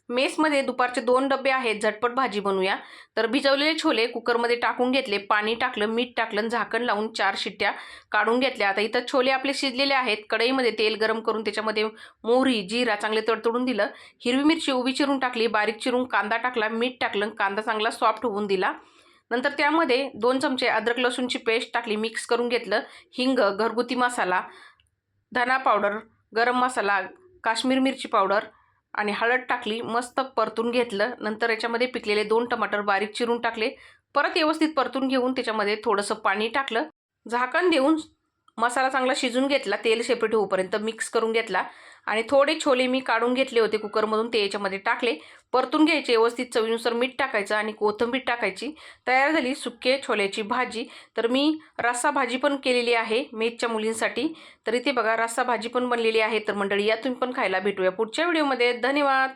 मेसमध्ये दुपारचे 2 डबे आहेत, झटपट भाजी बनवूया. तर भिजवलेले छोले कुकरमध्ये टाकून घेतले, पाणी टाकलं, मीठ टाकलं आणि झाकण लावून 4 शिट्ट्या काढून घेतल्या. आता इथं छोले आपले शिजलेले आहेत. कढईमध्ये तेल गरम करून त्याच्यामध्ये मोहरी, जिरा चांगले तडतडून दिलं. हिरवी मिरची उभी चिरून टाकली, बारीक चिरून कांदा टाकला, मीठ टाकलं, कांदा चांगला सॉफ्ट होऊन दिला. नंतर त्यामध्ये 2 चमचे अद्रक लसूणची पेस्ट टाकली, मिक्स करून घेतलं. हिंग, घरगुती मसाला, धना पावडर, गरम मसाला, काश्मीर मिरची पावडर आणि हळद टाकली, मस्त परतून घेतलं. नंतर याच्यामध्ये पिकलेले 2 टमाटर बारीक चिरून टाकले. परत व्यवस्थित परतून घेऊन त्याच्यामध्ये थोडंसं पाणी टाकलं. झाकण देऊन मसाला चांगला शिजून घेतला, तेल सेपरेट होईपर्यंत मिक्स करून घेतला आणि थोडे छोले मी काढून घेतले होते कुकरमधून, ते याच्यामध्ये टाकले. परतून घ्यायचे व्यवस्थित, चवीनुसार मीठ टाकायचं आणि कोथिंबीर टाकायची. तयार झाली सुके छोल्याची भाजी. तर मी रस्सा भाजी पण केलेली आहे मेसच्या मुलींसाठी. तर इथे बघा रस्सा भाजी पण बनलेली आहे. तर मंडळी या तुम्ही पण खायला. भेटूया पुढच्या व्हिडिओमध्ये. धन्यवाद.